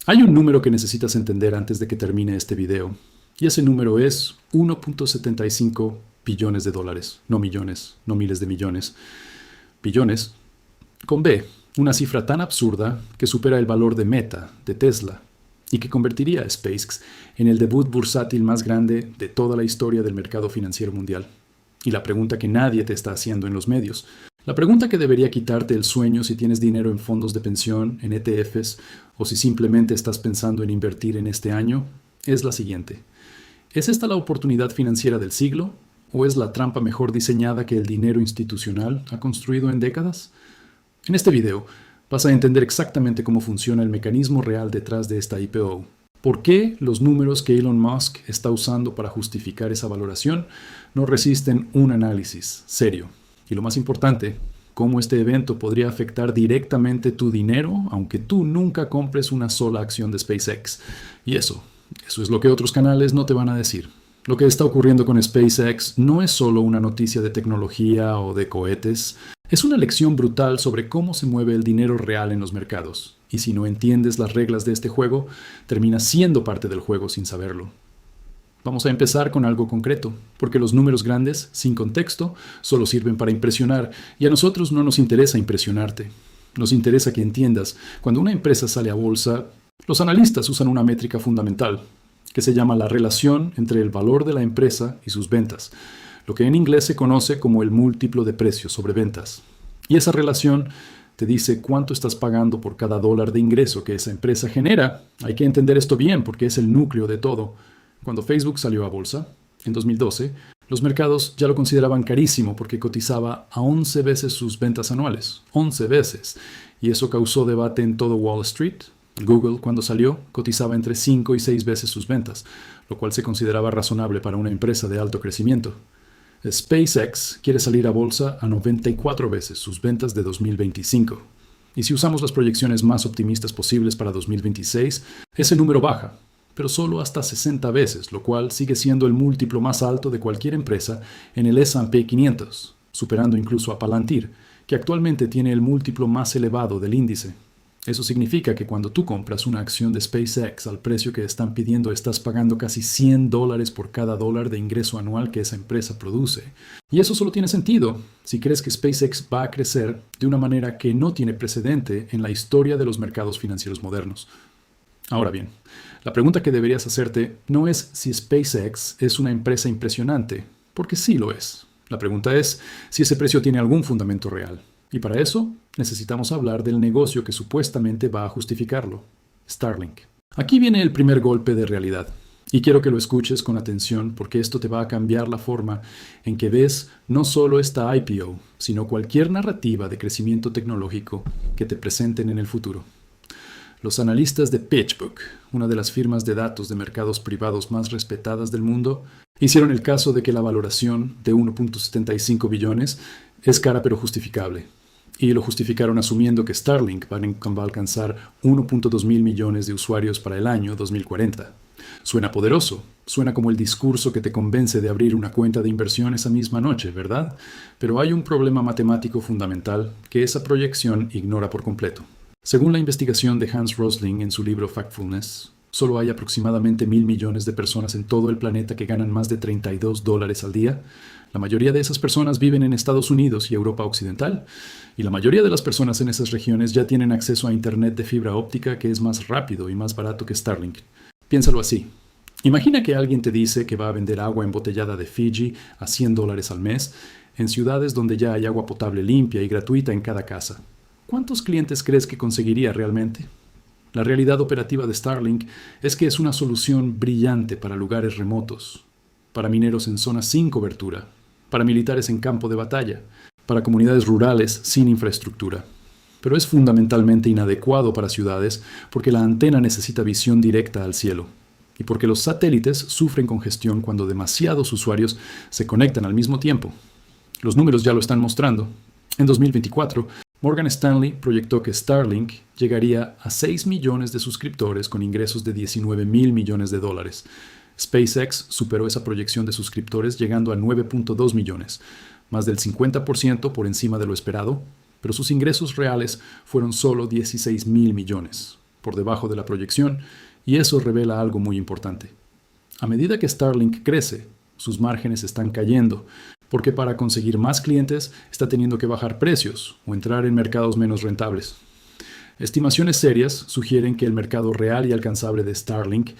Hay un número que necesitas entender antes de que termine este video, y ese número es 1.75 billones de dólares, no millones, no miles de millones. Billones con B, una cifra tan absurda que supera el valor de Meta, de Tesla, y que convertiría a SpaceX en el debut bursátil más grande de toda la historia del mercado financiero mundial. Y la pregunta que nadie te está haciendo en los medios, la pregunta que debería quitarte el sueño si tienes dinero en fondos de pensión, en ETFs, o si simplemente estás pensando en invertir en este año, es la siguiente. ¿Es esta la oportunidad financiera del siglo? ¿O es la trampa mejor diseñada que el dinero institucional ha construido en décadas? En este video vas a entender exactamente cómo funciona el mecanismo real detrás de esta IPO. ¿Por qué los números que Elon Musk está usando para justificar esa valoración no resisten un análisis serio? Y lo más importante, cómo este evento podría afectar directamente tu dinero, aunque tú nunca compres una sola acción de SpaceX. Y eso es lo que otros canales no te van a decir. Lo que está ocurriendo con SpaceX no es solo una noticia de tecnología o de cohetes, es una lección brutal sobre cómo se mueve el dinero real en los mercados. Y si no entiendes las reglas de este juego, terminas siendo parte del juego sin saberlo. Vamos a empezar con algo concreto, porque los números grandes, sin contexto, solo sirven para impresionar, y a nosotros no nos interesa impresionarte. Nos interesa que entiendas, cuando una empresa sale a bolsa, los analistas usan una métrica fundamental, que se llama la relación entre el valor de la empresa y sus ventas, lo que en inglés se conoce como el múltiplo de precio sobre ventas. Y esa relación te dice cuánto estás pagando por cada dólar de ingreso que esa empresa genera. Hay que entender esto bien porque es el núcleo de todo. Cuando Facebook salió a bolsa, en 2012, los mercados ya lo consideraban carísimo porque cotizaba a 11 veces sus ventas anuales. 11 veces. Y eso causó debate en todo Wall Street. Google, cuando salió, cotizaba entre 5 y 6 veces sus ventas, lo cual se consideraba razonable para una empresa de alto crecimiento. SpaceX quiere salir a bolsa a 94 veces sus ventas de 2025. Y si usamos las proyecciones más optimistas posibles para 2026, ese número baja, pero solo hasta 60 veces, lo cual sigue siendo el múltiplo más alto de cualquier empresa en el S&P 500, superando incluso a Palantir, que actualmente tiene el múltiplo más elevado del índice. Eso significa que cuando tú compras una acción de SpaceX al precio que están pidiendo, estás pagando casi $100 por cada dólar de ingreso anual que esa empresa produce. Y eso solo tiene sentido si crees que SpaceX va a crecer de una manera que no tiene precedente en la historia de los mercados financieros modernos. Ahora bien, la pregunta que deberías hacerte no es si SpaceX es una empresa impresionante, porque sí lo es. La pregunta es si ese precio tiene algún fundamento real. Y para eso necesitamos hablar del negocio que supuestamente va a justificarlo, Starlink. Aquí viene el primer golpe de realidad. Y quiero que lo escuches con atención porque esto te va a cambiar la forma en que ves no solo esta IPO, sino cualquier narrativa de crecimiento tecnológico que te presenten en el futuro. Los analistas de PitchBook, una de las firmas de datos de mercados privados más respetadas del mundo, hicieron el caso de que la valoración de 1.75 billones es cara pero justificable. Y lo justificaron asumiendo que Starlink va a alcanzar 1.2 mil millones de usuarios para el año 2040. Suena poderoso, suena como el discurso que te convence de abrir una cuenta de inversión esa misma noche, ¿verdad? Pero hay un problema matemático fundamental que esa proyección ignora por completo. Según la investigación de Hans Rosling en su libro Factfulness, solo hay aproximadamente 1.000 millones de personas en todo el planeta que ganan más de $32 al día. La mayoría de esas personas viven en Estados Unidos y Europa Occidental, y la mayoría de las personas en esas regiones ya tienen acceso a Internet de fibra óptica que es más rápido y más barato que Starlink. Piénsalo así. Imagina que alguien te dice que va a vender agua embotellada de Fiji a $100 al mes en ciudades donde ya hay agua potable limpia y gratuita en cada casa. ¿Cuántos clientes crees que conseguiría realmente? La realidad operativa de Starlink es que es una solución brillante para lugares remotos, para mineros en zonas sin cobertura, para militares en campo de batalla, para comunidades rurales sin infraestructura. Pero es fundamentalmente inadecuado para ciudades porque la antena necesita visión directa al cielo y porque los satélites sufren congestión cuando demasiados usuarios se conectan al mismo tiempo. Los números ya lo están mostrando. En 2024, Morgan Stanley proyectó que Starlink llegaría a 6 millones de suscriptores con ingresos de $19.000 millones. SpaceX superó esa proyección de suscriptores llegando a 9.2 millones, más del 50% por encima de lo esperado, pero sus ingresos reales fueron solo $16.000 millones. por debajo de la proyección, y eso revela algo muy importante. A medida que Starlink crece, sus márgenes están cayendo, porque para conseguir más clientes está teniendo que bajar precios o entrar en mercados menos rentables. Estimaciones serias sugieren que el mercado real y alcanzable de Starlink,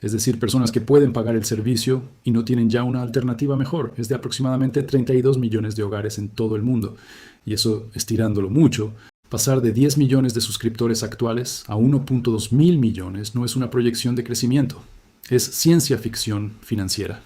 es decir, personas que pueden pagar el servicio y no tienen ya una alternativa mejor, es de aproximadamente 32 millones de hogares en todo el mundo. Y eso, estirándolo mucho, pasar de 10 millones de suscriptores actuales a 1.2 mil millones no es una proyección de crecimiento, es ciencia ficción financiera.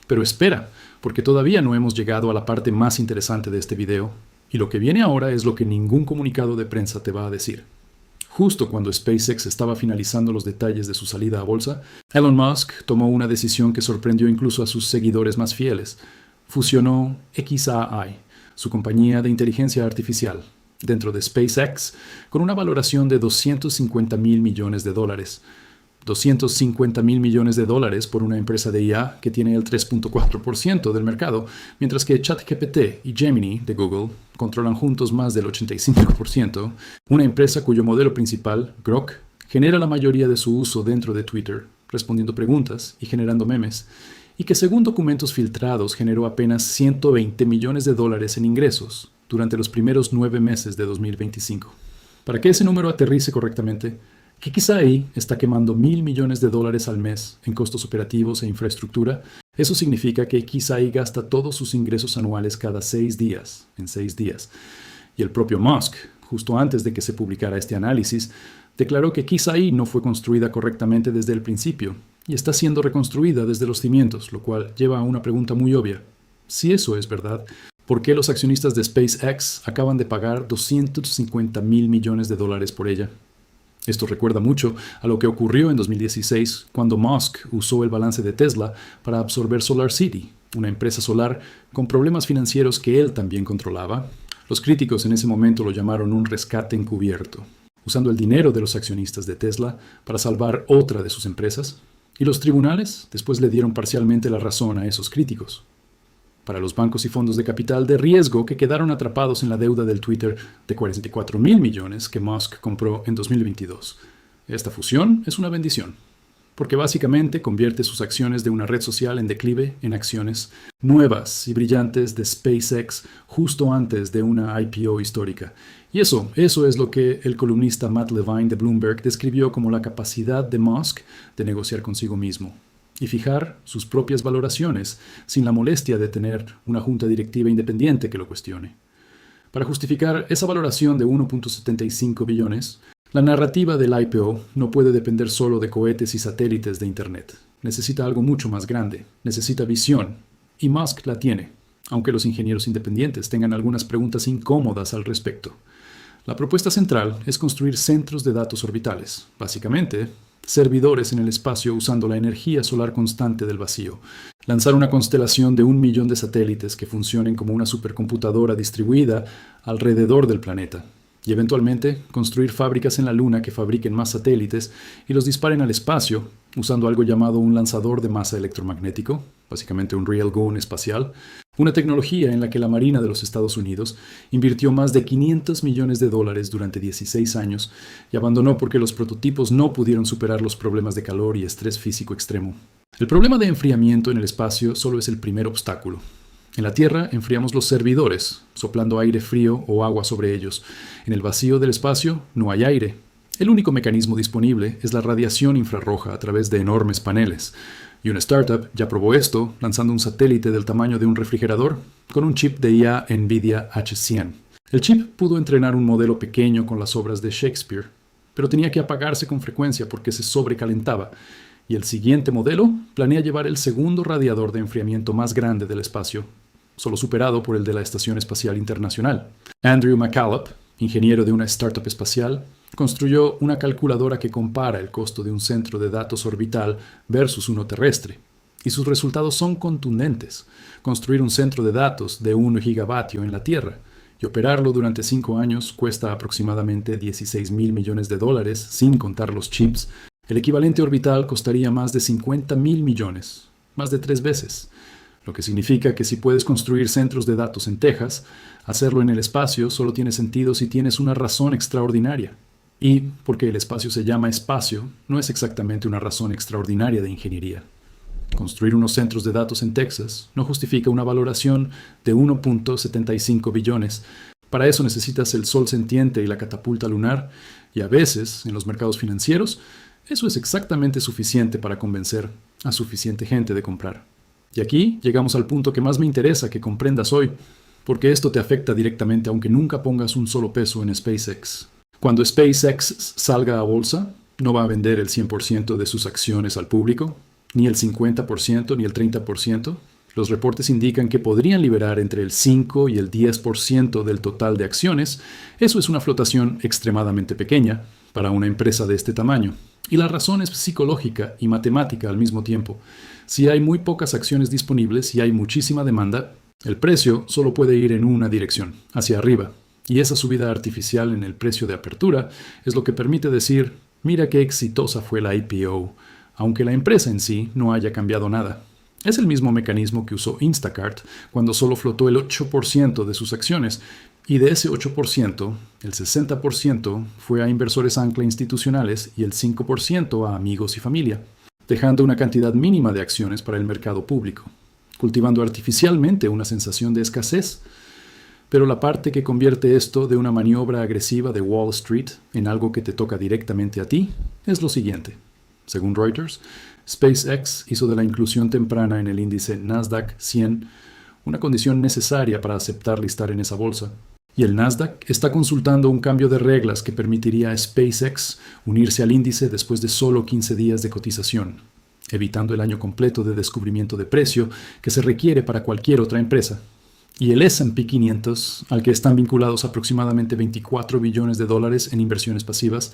Pero espera, porque todavía no hemos llegado a la parte más interesante de este video, y lo que viene ahora es lo que ningún comunicado de prensa te va a decir. Justo cuando SpaceX estaba finalizando los detalles de su salida a bolsa, Elon Musk tomó una decisión que sorprendió incluso a sus seguidores más fieles. Fusionó XAI, su compañía de inteligencia artificial, dentro de SpaceX, con una valoración de $250 mil millones. $250 mil millones por una empresa de IA que tiene el 3.4% del mercado, mientras que ChatGPT y Gemini de Google controlan juntos más del 85%, una empresa cuyo modelo principal, Grok, genera la mayoría de su uso dentro de Twitter, respondiendo preguntas y generando memes, y que según documentos filtrados generó apenas $120 millones en ingresos durante los primeros 9 meses de 2025. Para que ese número aterrice correctamente, que XAI está quemando $1.000 millones al mes en costos operativos e infraestructura, eso significa que XAI gasta todos sus ingresos anuales cada 6 días, en 6 días. Y el propio Musk, justo antes de que se publicara este análisis, declaró que XAI no fue construida correctamente desde el principio y está siendo reconstruida desde los cimientos, lo cual lleva a una pregunta muy obvia. Si eso es verdad, ¿por qué los accionistas de SpaceX acaban de pagar $250 mil millones por ella? Esto recuerda mucho a lo que ocurrió en 2016 cuando Musk usó el balance de Tesla para absorber SolarCity, una empresa solar con problemas financieros que él también controlaba. Los críticos en ese momento lo llamaron un rescate encubierto, usando el dinero de los accionistas de Tesla para salvar otra de sus empresas, y los tribunales después le dieron parcialmente la razón a esos críticos. Para los bancos y fondos de capital de riesgo que quedaron atrapados en la deuda del Twitter de 44 mil millones que Musk compró en 2022. Esta fusión es una bendición, porque básicamente convierte sus acciones de una red social en declive en acciones nuevas y brillantes de SpaceX justo antes de una IPO histórica. Y eso es lo que el columnista Matt Levine de Bloomberg describió como la capacidad de Musk de negociar consigo mismo y fijar sus propias valoraciones sin la molestia de tener una junta directiva independiente que lo cuestione. Para justificar esa valoración de 1.75 billones, la narrativa del IPO no puede depender solo de cohetes y satélites de Internet. Necesita algo mucho más grande, necesita visión, y Musk la tiene, aunque los ingenieros independientes tengan algunas preguntas incómodas al respecto. La propuesta central es construir centros de datos orbitales, básicamente servidores en el espacio usando la energía solar constante del vacío, lanzar una constelación de 1 millón de satélites que funcionen como una supercomputadora distribuida alrededor del planeta, y eventualmente construir fábricas en la Luna que fabriquen más satélites y los disparen al espacio usando algo llamado un lanzador de masa electromagnético, básicamente un railgun espacial, una tecnología en la que la Marina de los Estados Unidos invirtió más de $500 millones durante 16 años y abandonó porque los prototipos no pudieron superar los problemas de calor y estrés físico extremo. El problema de enfriamiento en el espacio solo es el primer obstáculo. En la Tierra enfriamos los servidores, soplando aire frío o agua sobre ellos. En el vacío del espacio no hay aire. El único mecanismo disponible es la radiación infrarroja a través de enormes paneles. Y una startup ya probó esto lanzando un satélite del tamaño de un refrigerador con un chip de IA NVIDIA H100. El chip pudo entrenar un modelo pequeño con las obras de Shakespeare, pero tenía que apagarse con frecuencia porque se sobrecalentaba. Y el siguiente modelo planea llevar el segundo radiador de enfriamiento más grande del espacio, solo superado por el de la Estación Espacial Internacional. Andrew McCallop, ingeniero de una startup espacial, construyó una calculadora que compara el costo de un centro de datos orbital versus uno terrestre. Y sus resultados son contundentes. Construir un centro de datos de 1 gigavatio en la Tierra y operarlo durante 5 años cuesta aproximadamente $16 mil millones, sin contar los chips. El equivalente orbital costaría más de $50 mil millones, más de 3 veces. Lo que significa que si puedes construir centros de datos en Texas, hacerlo en el espacio solo tiene sentido si tienes una razón extraordinaria. Y porque el espacio se llama espacio, no es exactamente una razón extraordinaria de ingeniería. Construir unos centros de datos en Texas no justifica una valoración de 1.75 billones. Para eso necesitas el sol sentiente y la catapulta lunar, y a veces, en los mercados financieros, eso es exactamente suficiente para convencer a suficiente gente de comprar. Y aquí llegamos al punto que más me interesa que comprendas hoy, porque esto te afecta directamente aunque nunca pongas un solo peso en SpaceX. Cuando SpaceX salga a bolsa, no va a vender el 100% de sus acciones al público, ni el 50%, ni el 30%. Los reportes indican que podrían liberar entre el 5 y el 10% del total de acciones. Eso es una flotación extremadamente pequeña para una empresa de este tamaño. Y la razón es psicológica y matemática al mismo tiempo. Si hay muy pocas acciones disponibles y hay muchísima demanda, el precio solo puede ir en una dirección, hacia arriba. Y esa subida artificial en el precio de apertura es lo que permite decir, mira qué exitosa fue la IPO, aunque la empresa en sí no haya cambiado nada. Es el mismo mecanismo que usó Instacart cuando solo flotó el 8% de sus acciones, y de ese 8%, el 60% fue a inversores ancla institucionales y el 5% a amigos y familia, dejando una cantidad mínima de acciones para el mercado público, cultivando artificialmente una sensación de escasez. Pero la parte que convierte esto de una maniobra agresiva de Wall Street en algo que te toca directamente a ti es lo siguiente. Según Reuters, SpaceX hizo de la inclusión temprana en el índice Nasdaq 100 una condición necesaria para aceptar listar en esa bolsa. Y el Nasdaq está consultando un cambio de reglas que permitiría a SpaceX unirse al índice después de solo 15 días de cotización, evitando el año completo de descubrimiento de precio que se requiere para cualquier otra empresa. Y el S&P 500, al que están vinculados aproximadamente 24 billones de dólares en inversiones pasivas,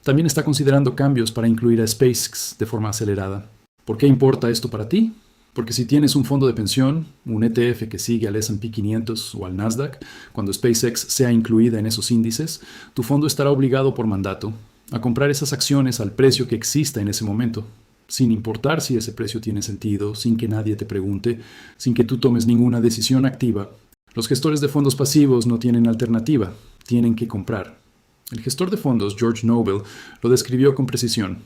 también está considerando cambios para incluir a SpaceX de forma acelerada. ¿Por qué importa esto para ti? Porque si tienes un fondo de pensión, un ETF que sigue al S&P 500 o al Nasdaq, cuando SpaceX sea incluida en esos índices, tu fondo estará obligado por mandato a comprar esas acciones al precio que exista en ese momento, sin importar si ese precio tiene sentido, sin que nadie te pregunte, sin que tú tomes ninguna decisión activa. Los gestores de fondos pasivos no tienen alternativa, tienen que comprar. El gestor de fondos, George Noble, lo describió con precisión.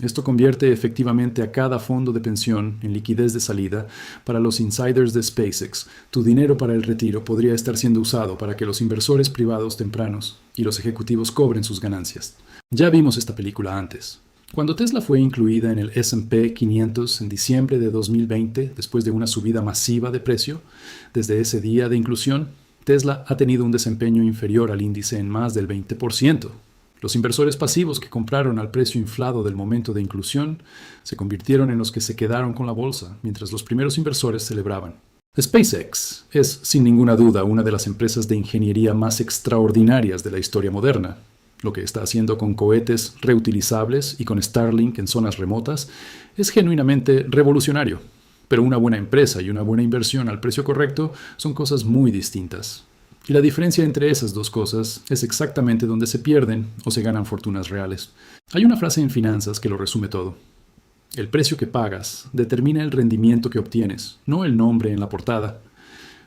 Esto convierte efectivamente a cada fondo de pensión en liquidez de salida para los insiders de SpaceX. Tu dinero para el retiro podría estar siendo usado para que los inversores privados tempranos y los ejecutivos cobren sus ganancias. Ya vimos esta película antes. Cuando Tesla fue incluida en el S&P 500 en diciembre de 2020, después de una subida masiva de precio, desde ese día de inclusión, Tesla ha tenido un desempeño inferior al índice en más del 20%. Los inversores pasivos que compraron al precio inflado del momento de inclusión se convirtieron en los que se quedaron con la bolsa, mientras los primeros inversores celebraban. SpaceX es, sin ninguna duda, una de las empresas de ingeniería más extraordinarias de la historia moderna. Lo que está haciendo con cohetes reutilizables y con Starlink en zonas remotas es genuinamente revolucionario. Pero una buena empresa y una buena inversión al precio correcto son cosas muy distintas. Y la diferencia entre esas dos cosas es exactamente donde se pierden o se ganan fortunas reales. Hay una frase en finanzas que lo resume todo. El precio que pagas determina el rendimiento que obtienes, no el nombre en la portada.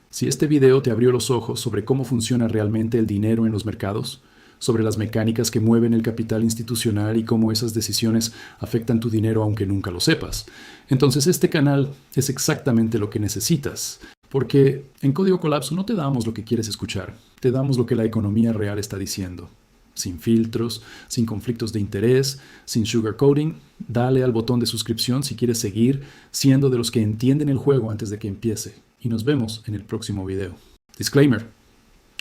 Si este video te abrió los ojos sobre cómo funciona realmente el dinero en los mercados, sobre las mecánicas que mueven el capital institucional y cómo esas decisiones afectan tu dinero aunque nunca lo sepas, entonces este canal es exactamente lo que necesitas. Porque en Código Colapso no te damos lo que quieres escuchar, te damos lo que la economía real está diciendo. Sin filtros, sin conflictos de interés, sin sugarcoating, dale al botón de suscripción si quieres seguir siendo de los que entienden el juego antes de que empiece. Y nos vemos en el próximo video. Disclaimer.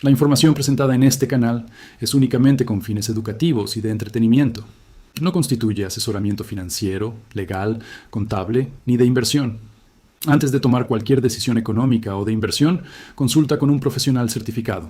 La información presentada en este canal es únicamente con fines educativos y de entretenimiento. No constituye asesoramiento financiero, legal, contable ni de inversión. Antes de tomar cualquier decisión económica o de inversión, consulta con un profesional certificado.